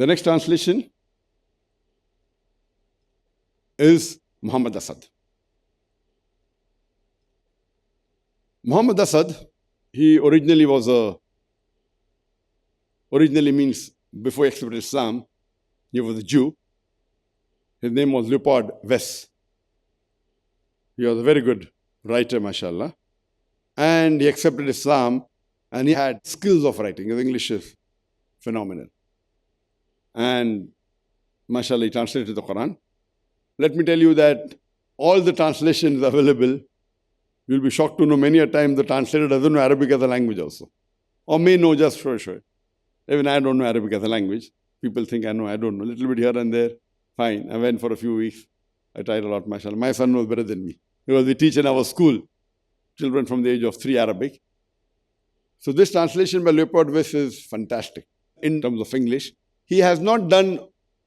The next translation is Muhammad Asad. Muhammad Asad, he originally means before he accepted Islam, he was a Jew. His name was Leopold Wess. He was a very good writer, mashallah. And he accepted Islam and he had skills of writing. His English is phenomenal. And mashallah, he translated the Quran. Let me tell you that all the translations available, you'll be shocked to know many a time the translator doesn't know Arabic as a language also. Or may know just for sure. Even I don't know Arabic as a language. People think I know, I don't know. A little bit here and there, fine. I went for a few weeks. I tried a lot, mashallah. My son knows better than me. Because we teach in our school, children from the age of 3 Arabic. So this translation by Leopold Wess is fantastic in terms of English. He has not done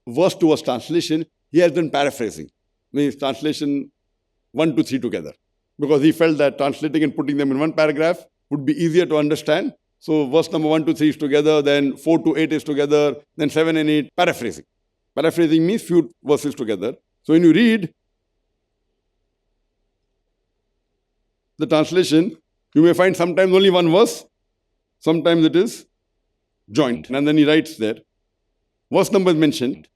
verse to verse translation. He has done paraphrasing. Means translation 1 to 3 together. Because he felt that translating and putting them in one paragraph would be easier to understand. So verse number 1 to 3 is together, then 4 to 8 is together, then 7 and 8, paraphrasing. Paraphrasing means few verses together. So when you read the translation, you may find sometimes only one verse, sometimes it is joined. And then he writes there. Verse number is mentioned,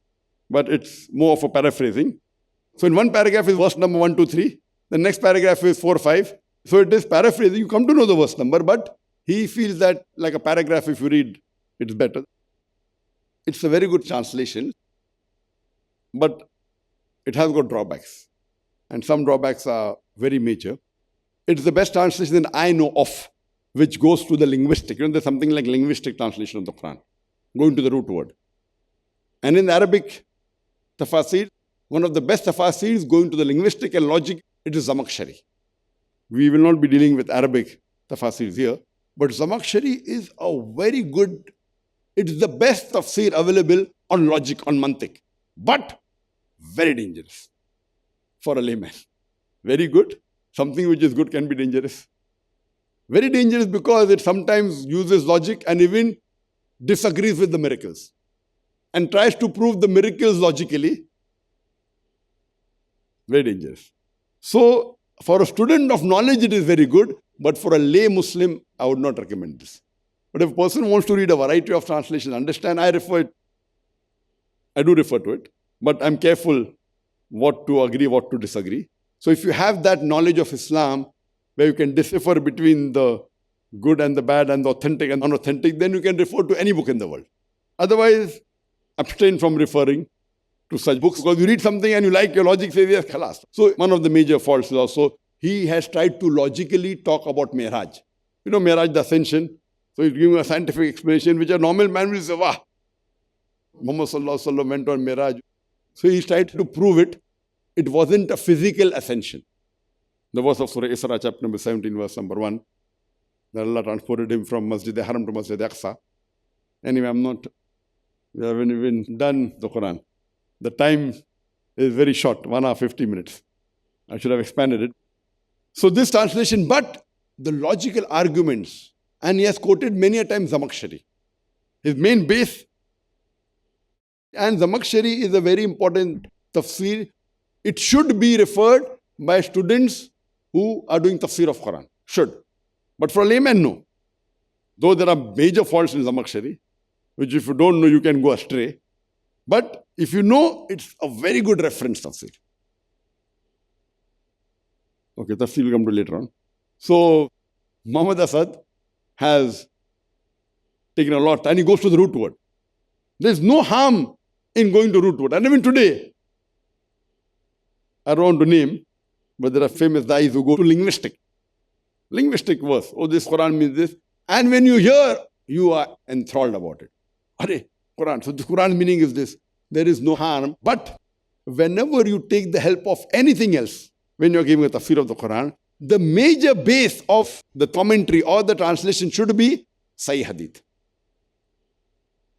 but it's more of a paraphrasing. So in one paragraph is verse number 1 to 3. The next paragraph is 4, 5. So it is paraphrasing. You come to know the verse number, but he feels that like a paragraph, if you read, it's better. It's a very good translation, but it has got drawbacks. And some drawbacks are very major. It's the best translation I know of, which goes to the linguistic. There's something like linguistic translation of the Quran, going to the root word. And in the Arabic tafasir, one of the best tafasirs going to the linguistic and logic, it is Zamakhshari. We will not be dealing with Arabic tafasirs here, but Zamakhshari is a very good, it's the best tafsir available on logic, on mantiq, but very dangerous for a layman. Very good. Something which is good can be dangerous. Very dangerous because it sometimes uses logic and even disagrees with the miracles and tries to prove the miracles logically. Very dangerous. So, for a student of knowledge, it is very good, but for a lay Muslim, I would not recommend this. But if a person wants to read a variety of translations, understand, I do refer to it, but I'm careful what to agree, what to disagree. So if you have that knowledge of Islam, where you can decipher between the good and the bad and the authentic and unauthentic, then you can refer to any book in the world. Otherwise, abstain from referring to such books, because you read something and you like, your logic says, yes, khalas. So one of the major faults is also, he has tried to logically talk about Mi'raj. You know, Mi'raj, the ascension. So he's giving a scientific explanation, which a normal man will say, wow, Muhammad sallallahu alaihi wasallam went on Mi'raj. So he tried to prove it. It wasn't a physical ascension. The verse of Surah Isra, chapter number 17, verse number 1, that Allah transported him from Masjid Haram to Masjid Aqsa. Anyway, we haven't even done the Quran. The time is very short, 1 hour, 50 minutes. I should have expanded it. So this translation, but the logical arguments, and he has quoted many a time Zamakhshari. His main base, and Zamakhshari is a very important tafsir. It should be referred by students who are doing tafsir of Quran. Should. But for a layman, no. Though there are major faults in Zamakhshari, which if you don't know, you can go astray. But if you know, it's a very good reference tafsir. Okay, tafsir will come to later on. So, Muhammad Asad has taken a lot, and he goes to the root word. There's no harm in going to root word. And even today, I don't want to name, but there are famous guys who go to linguistic. Linguistic verse. Oh, this Quran means this. And when you hear, you are enthralled about it. Arey, Quran. So the Quran's meaning is this. There is no harm. But whenever you take the help of anything else, when you're giving a tafsir of the Quran, the major base of the commentary or the translation should be Sahih Hadith.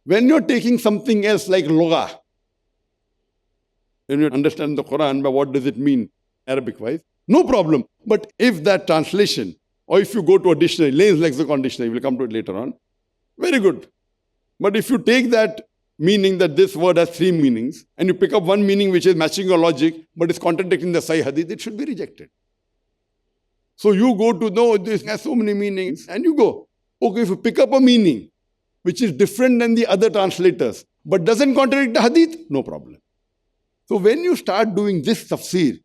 When you're taking something else like Lugha, when you understand the Quran, but what does it mean Arabic-wise? No problem. But if that translation, or if you go to a dictionary, Lane's Lexicon Dictionary, we'll come to it later on, very good. But if you take that meaning that this word has three meanings, and you pick up one meaning which is matching your logic, but is contradicting the Sahih Hadith, it should be rejected. So you go to know this has so many meanings, and you go. Okay, if you pick up a meaning which is different than the other translators, but doesn't contradict the Hadith, no problem. So when you start doing this tafsir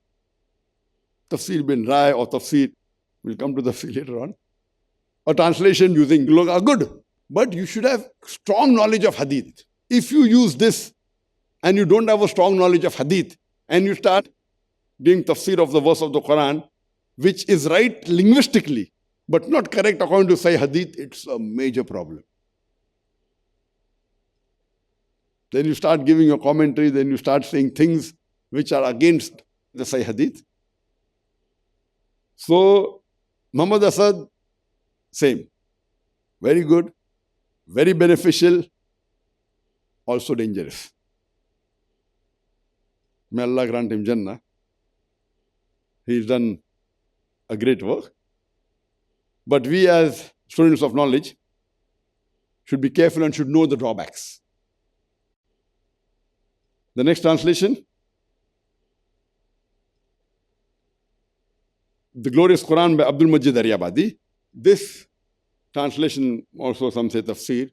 bin Rai or tafsir, we'll come to tafsir later on, or translation using log are good, but you should have strong knowledge of Hadith. If you use this and you don't have a strong knowledge of Hadith, and you start doing tafsir of the verse of the Quran, which is right linguistically, but not correct according to Sahih Hadith, it's a major problem. Then you start giving your commentary, then you start saying things which are against the Sahih Hadith. So, Muhammad Asad, same. Very good, very beneficial, also dangerous. May Allah grant him Jannah. He's done a great work. But we as students of knowledge should be careful and should know the drawbacks. The next translation, The Glorious Quran by Abdul Majid Daryabadi. This translation, also some say tafsir,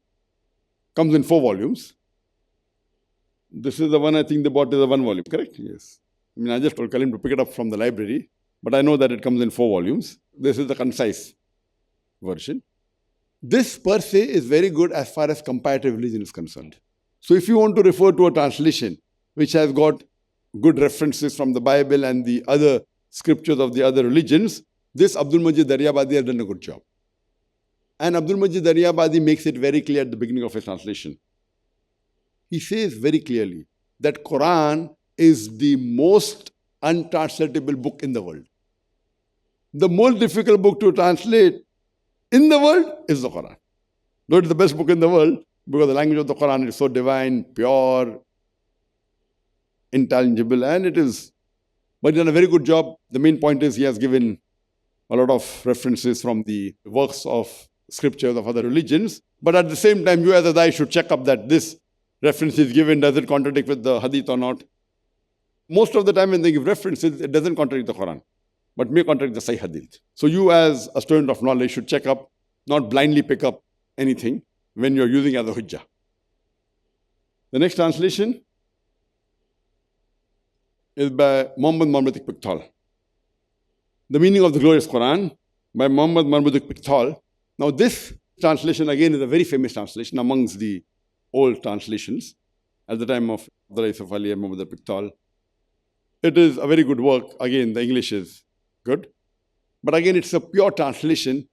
comes in 4 volumes. This is the one I think they bought is a 1 volume, correct? Yes. I mean, I just told Kalim to pick it up from the library, but I know that it comes in 4 volumes. This is the concise version. This per se is very good as far as comparative religion is concerned. So if you want to refer to a translation which has got good references from the Bible and the other scriptures of the other religions, this Abdul Majid Daryabadi has done a good job. And Abdul Majid Daryabadi makes it very clear at the beginning of his translation. He says very clearly that Quran is the most untranslatable book in the world. The most difficult book to translate in the world is the Quran. Though it is the best book in the world, because the language of the Quran is so divine, pure, intelligible, and it is. But he's done a very good job. The main point is he has given a lot of references from the works of scriptures of other religions. But at the same time, you as a Dai should check up that this reference is given, does it contradict with the Hadith or not? Most of the time when they give references, it doesn't contradict the Quran, but may contradict the Sahih Hadith. So you as a student of knowledge should check up, not blindly pick up anything when you're using as a hujjah. The next translation is by Muhammad Marmatik Pickthall. The meaning of the Glorious Quran by Muhammad Marmatik Pickthall. Now this translation again is a very famous translation amongst the old translations at the time of Abdullah Yusuf Ali and Muhammad Pickthall. It is a very good work. Again, the English is good. But again, it's a pure translation,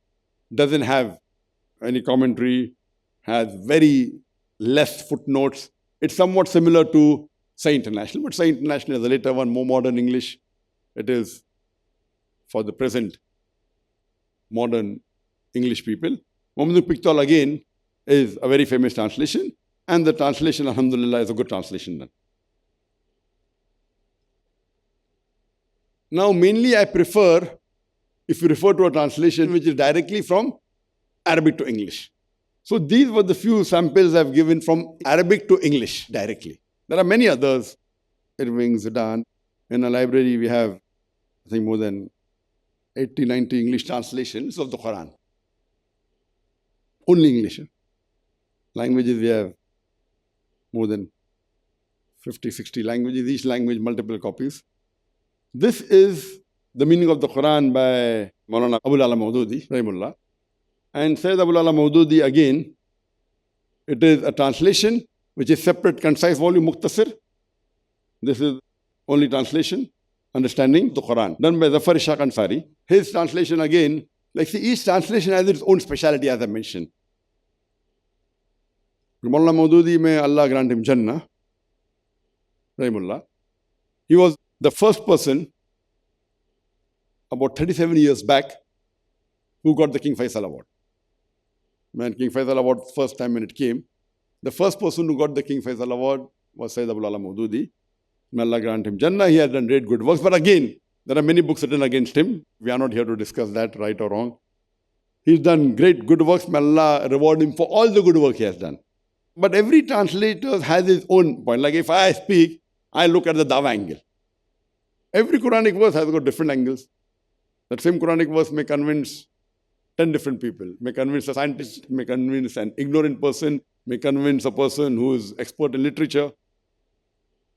doesn't have any commentary, has very less footnotes. It's somewhat similar to Sahih International, but Sahih International is a later one, more modern English. It is for the present modern English people. Muhammad Pickthall again is a very famous translation, and the translation, alhamdulillah, is a good translation done. Now, mainly I prefer, if you refer to a translation which is directly from Arabic to English. So these were the few samples I've given from Arabic to English directly. There are many others, Irving, Zidane. In a library, we have, I think, more than 80, 90 English translations of the Quran. Only English. Languages, we have more than 50, 60 languages, each language multiple copies. This is the meaning of the Quran by Maulana Abul Ala Maududi, Rahimullah. And Sayyid Abul Ala Maududi again, it is a translation which is separate, concise volume, Mukhtasir. This is only translation, understanding the Quran, done by Zafar Ishaq Ansari. His translation again, like see, each translation has its own speciality, as I mentioned. Maulana Maududi, may Allah grant him Jannah, Rahimullah. He was the first person about 37 years back who got the King Faisal Award. When King Faisal Award, first time when it came, the first person who got the King Faisal Award was Sayyid Abul Ala Maududi. May Allah grant him Jannah. He has done great good works. But again, there are many books written against him. We are not here to discuss that, right or wrong. He's done great good works. May Allah reward him for all the good work he has done. But every translator has his own point. Like if I speak, I look at the dawa angle. Every Quranic verse has got different angles. That same Quranic verse may convince 10 different people, may convince a scientist, may convince an ignorant person, may convince a person who is expert in literature.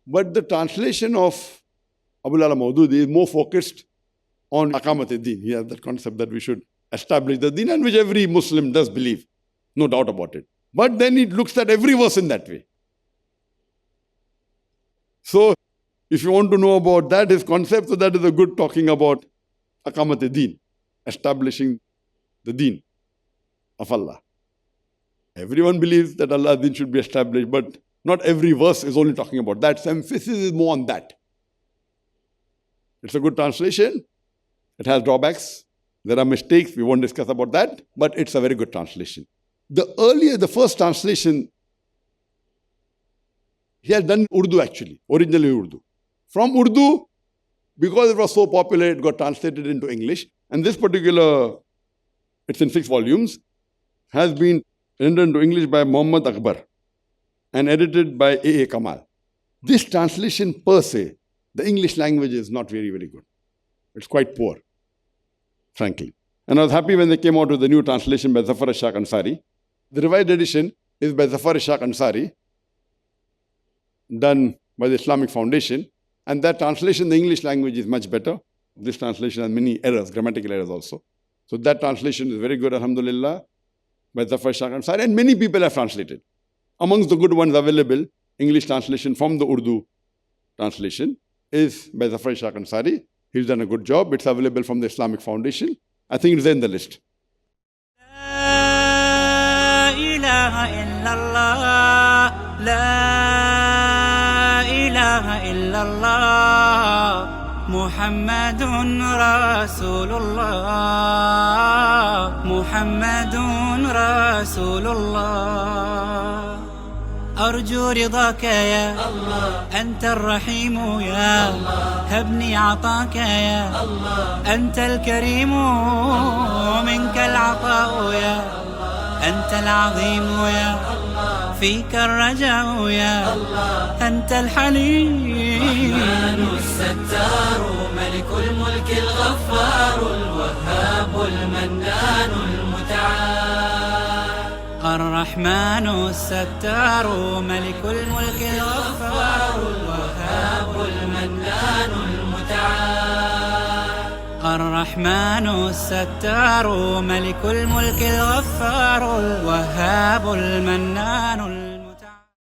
But the translation of Abul Ala Maududi is more focused on Aqamat al-Din. He has that concept that we should establish the Deen, and which every Muslim does believe, no doubt about it. But then it looks at every verse in that way. So, if you want to know about that, his concept, so that is a good talking about Aqamat al-Din, establishing the Deen of Allah. Everyone believes that Allah's Deen should be established, but not every verse is only talking about that. So emphasis is more on that. It's a good translation. It has drawbacks. There are mistakes. We won't discuss about that, but it's a very good translation. The first translation, he had done Urdu actually, originally Urdu. From Urdu, because it was so popular, it got translated into English. And this particular, it's in 6 volumes, has been rendered into English by Muhammad Akbar and edited by A.A. Kamal. This translation per se, the English language is not very, very good. It's quite poor, frankly. And I was happy when they came out with the new translation by Zafar Shaikh Ansari. The revised edition is by Zafar Shaikh Ansari, done by the Islamic Foundation. And that translation, the English language is much better. This translation has many errors, grammatical errors also. So that translation is very good, alhamdulillah, by Zafar Shaikh Ansari. And many people have translated. Amongst the good ones available, English translation from the Urdu translation is by Zafar Shaikh Ansari. He's done a good job. It's available from the Islamic Foundation. I think it's there in the list. La ilaha illallah, la ilaha illallah, Muhammadun Rasulullah, Muhammadun Rasulullah. أرجو رضاك يا الله، أنت الرحيم يا الله، هبني عطاك يا الله، أنت الكريم منك العطاء يا الله، أنت العظيم يا الله، فيك الرجاء يا الله، أنت الحليم. الرحمن الستار ملك الملك الغفار الوهاب المنان المتعال. الرحمن الستار ملك الملك الغفار الوهاب المنان المتعال. الرحمن الستار ملك الملك الغفار الوهاب المنان